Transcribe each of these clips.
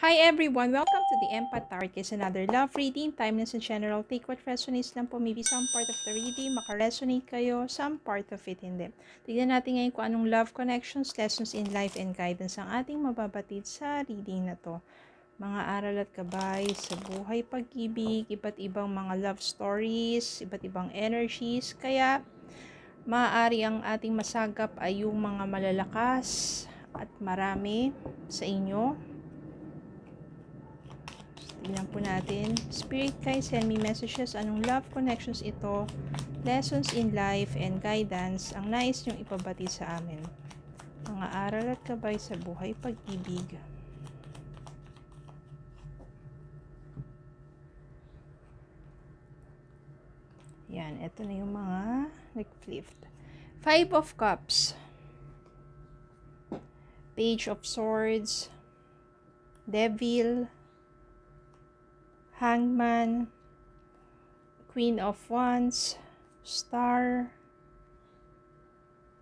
Hi everyone! Welcome to the Empath Tarot. It's another love reading. Timeless and general. Take what resonates lang po. Maybe some part of the reading makaresonate kayo, some part of it hindi. Tignan natin ngayon kung anong love connections, lessons in life, and guidance ang ating mababatid sa reading na to. Mga aral at gabay sa buhay, pag-ibig, iba't ibang mga love stories, iba't ibang energies. Kaya maaari ang ating masagap ay yung mga malalakas at marami sa inyo. Tingnan po natin. Spirit guys, send me messages. Anong love connections ito? Lessons in life and guidance ang nais nyong ipabati sa amin. Mga aral at gabay sa buhay, pag-ibig. Yan, ito na yung mga nag-flipped. 5 of Cups. Page of Swords. Devil. Hangman, Queen of Wands, Star,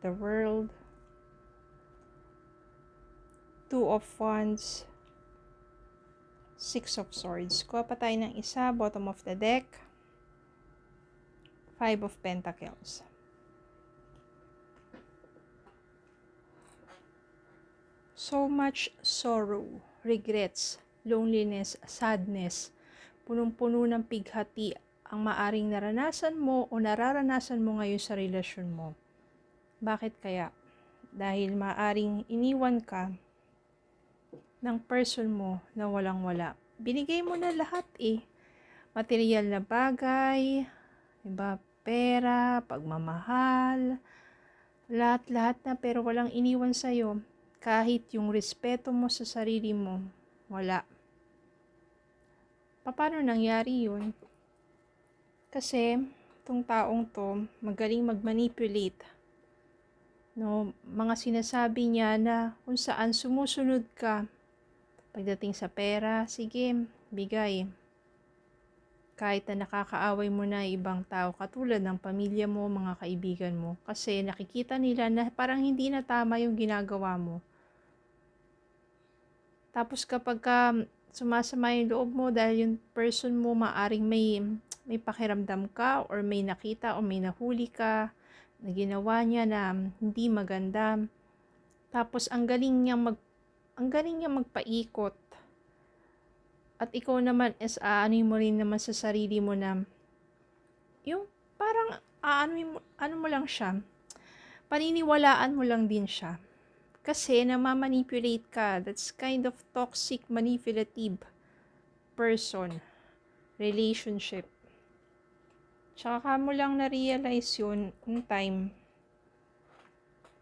the World, Two of Wands, Six of Swords. Kuha pa tayo ng isa, bottom of the deck, Five of Pentacles. So much sorrow, regrets, loneliness, sadness, punong-puno ng pighati ang maaring naranasan mo o nararanasan mo ngayon sa relasyon mo. Bakit kaya? Dahil maaring iniwan ka ng person mo na walang-wala. Binigay mo na lahat eh. Material na bagay, diba? Pera, pagmamahal, lahat-lahat na pero walang iniwan sa'yo. Kahit yung respeto mo sa sarili mo, wala. Paano nangyari yun? Kasi, itong taong to, magaling mag-manipulate. No, mga sinasabi niya na kung saan sumusunod ka. Pagdating sa pera, sige, bigay. Kahit na nakakaaway mo na ibang tao, katulad ng pamilya mo, mga kaibigan mo. Kasi nakikita nila na parang hindi na tama yung ginagawa mo. Tapos kapag sumasama yung loob mo dahil yung person mo maaring may pakiramdam ka or may nakita o may nahuli ka na ginawa niya na hindi maganda. Tapos ang galing niya magpaikot. At ikaw naman is ano mo rin naman sa sarili mo na yung parang ano mo lang siya. Paniniwalaan mo lang din siya. Kasi namamanipulate ka. That's kind of toxic, manipulative person. Relationship. Tsaka mo lang na-realize yun in time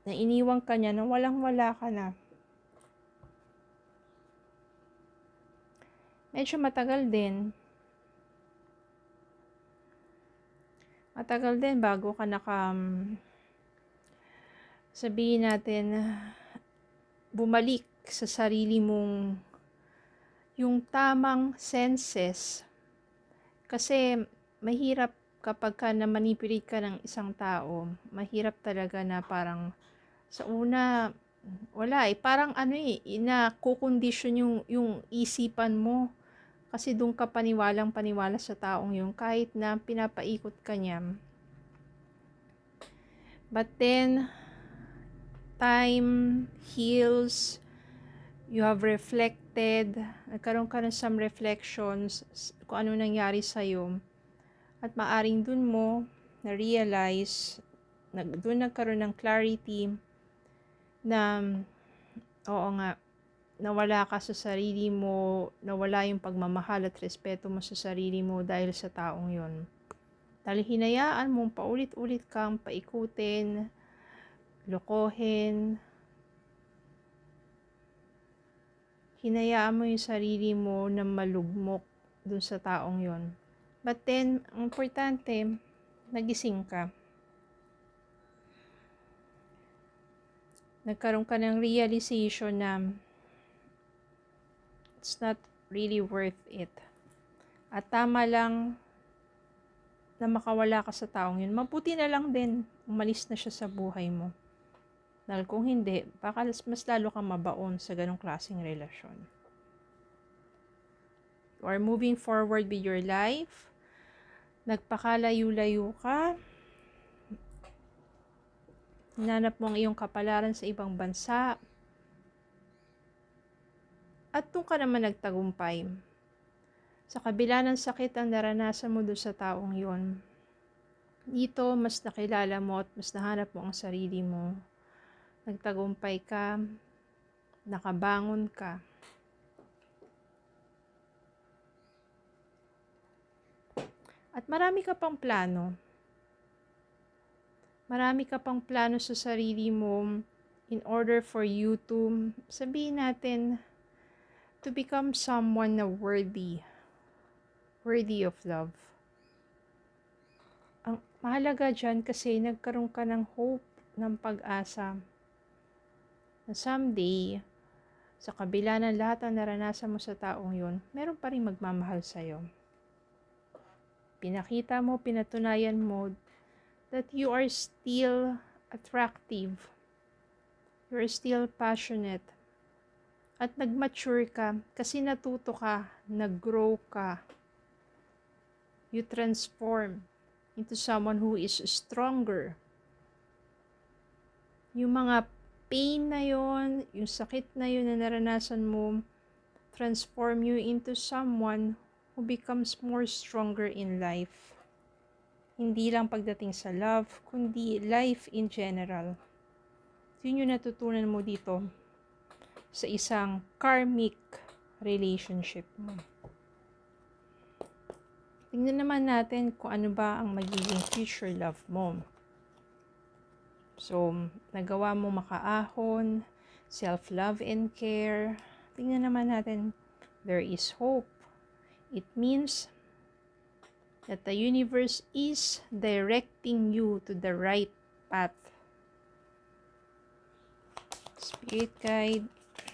na iniwang ka niya na walang-wala ka na. Medyo matagal din. Matagal din bago ka sabihin natin, bumalik sa sarili mong yung tamang senses. Kasi mahirap kapag ka na-manipulate ka ng isang tao, mahirap talaga na parang sa una, wala parang kukondisyon yung isipan mo. Kasi doon ka paniwalang-paniwala sa taong yun kahit na pinapaikot ka niya. But then, time heals, you have reflected, nagkaroon ka ng some reflections kung ano nangyari sa'yo. At maaring dun mo na-realize, dun nagkaroon ng clarity na, oo nga, nawala ka sa sarili mo, nawala yung pagmamahal at respeto mo sa sarili mo dahil sa taong yon. Dahil hinayaan mong paulit-ulit kang paikutin, lokohin, hinayaan mo yung sarili mo na malugmok dun sa taong yon. But then, ang importante, nagising ka. Nagkaroon ka ng realization na it's not really worth it. At tama lang na makawala ka sa taong yun. Mabuti na lang din, umalis na siya sa buhay mo. Dahil kung hindi, baka mas lalo kang mabaon sa ganong klaseng relasyon. You are moving forward with your life. Nagpakalayo-layo ka. Hinanap mo ang iyong kapalaran sa ibang bansa. At doon ka naman nagtagumpay. Sa kabila ng sakit ang naranasan mo doon sa taong yon. Dito, mas nakilala mo at mas nahanap mo ang sarili mo. Nagtagumpay ka. Nakabangon ka. At marami ka pang plano. Marami ka pang plano sa sarili mo in order for you to, sabihin natin, to become someone na worthy of love. Ang mahalaga dyan kasi nagkaroon ka ng hope, ng pag-asa, na someday, sa kabila ng lahat ang naranasan mo sa taong yun, meron pa rin magmamahal sa'yo. Pinakita mo, pinatunayan mo that you are still attractive. You are still passionate. At nag-mature ka kasi natuto ka, nag-grow ka. You transform into someone who is stronger. Yung mga pain na yon, yung sakit na yun na naranasan mo, transform you into someone who becomes more stronger in life. Hindi lang pagdating sa love, kundi life in general. Yun yung natutunan mo dito sa isang karmic relationship mo. Tingnan naman natin kung ano ba ang magiging future love mo. So, nagawa mo makaahon, self-love and care. Tingnan naman natin, there is hope. It means that the universe is directing you to the right path. Spirit guide,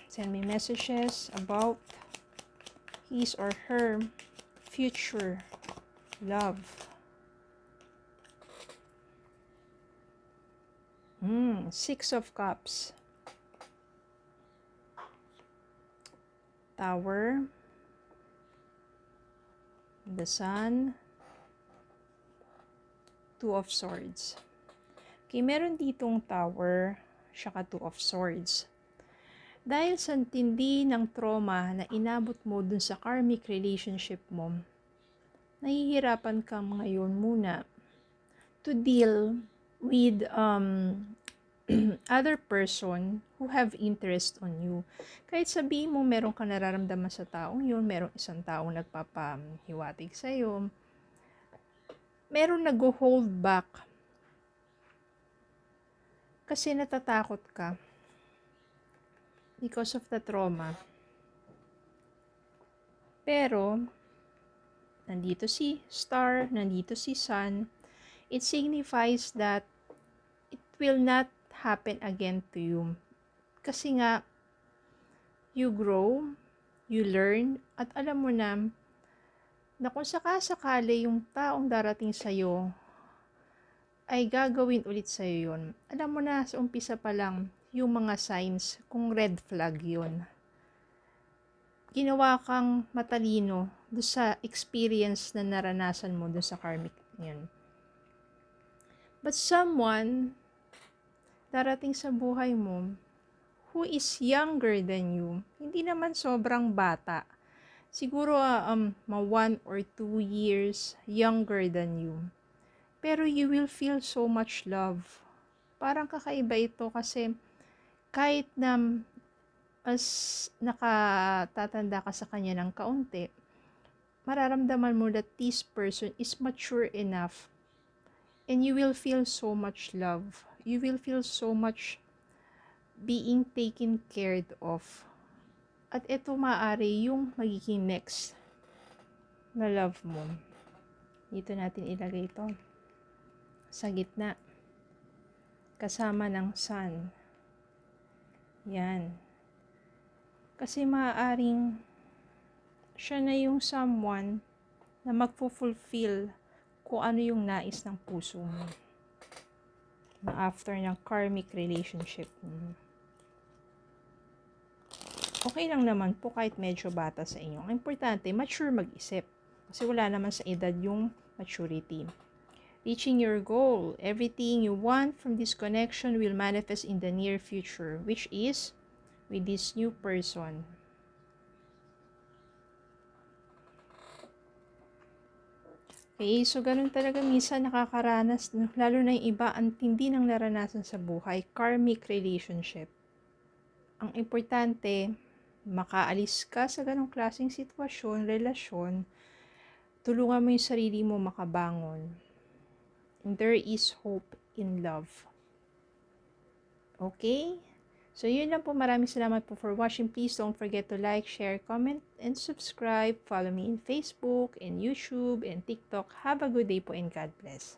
send me messages about his or her future love. Six of Cups. Tower. The Sun. Two of Swords. Okay, meron ditong Tower, saka Two of Swords. Dahil sa tindi ng trauma na inabot mo dun sa karmic relationship mo, nahihirapan kang ngayon muna to deal with other person who have interest on you. Kahit sabihin mo meron ka nararamdaman sa taong yun, merong isang taong nagpapahiwatig sa'yo, meron nag-hold back kasi natatakot ka because of the trauma. Pero, nandito si Star, nandito si Sun, it signifies that it will not happen again to you. Kasi nga, you grow, you learn, at alam mo na kung sakasakali yung taong darating sa'yo ay gagawin ulit sa'yo yun. Alam mo na sa umpisa pa lang yung mga signs kung red flag yun. Ginawa kang matalino doon sa experience na naranasan mo doon sa karmic yun. But someone darating sa buhay mo who is younger than you, hindi naman sobrang bata, siguro 1 or 2 years younger than you, pero you will feel so much love. Parang kakaiba ito kasi kahit na as nakatatanda ka sa kanya ng kaunti, mararamdaman mo that this person is mature enough and you will feel so much love. You will feel so much being taken care of. At ito maaari yung magiging next na love mo. Dito natin ilagay ito. Sa gitna. Kasama ng Sun. Yan. Kasi maaaring siya na yung someone na magfulfill kung ano yung nais ng puso mo. Na after ng karmic relationship mo. okay lang naman po kahit medyo bata sa inyo. Ang importante, mature mag-isip. Kasi wala naman sa edad yung maturity. Reaching your goal. Everything you want from this connection will manifest in the near future, which is with this new person. Okay, so ganun talaga minsan nakakaranas, lalo na yung iba, ang tindi ng naranasan sa buhay, karmic relationship. Ang importante, makaalis ka sa ganong klaseng sitwasyon, relasyon, tulungan mo yung sarili mo makabangon. And there is hope in love. Okay? So, yun lang po. Maraming salamat po for watching. Please don't forget to like, share, comment, and subscribe. Follow me in Facebook, and YouTube, and TikTok. Have a good day po and God bless.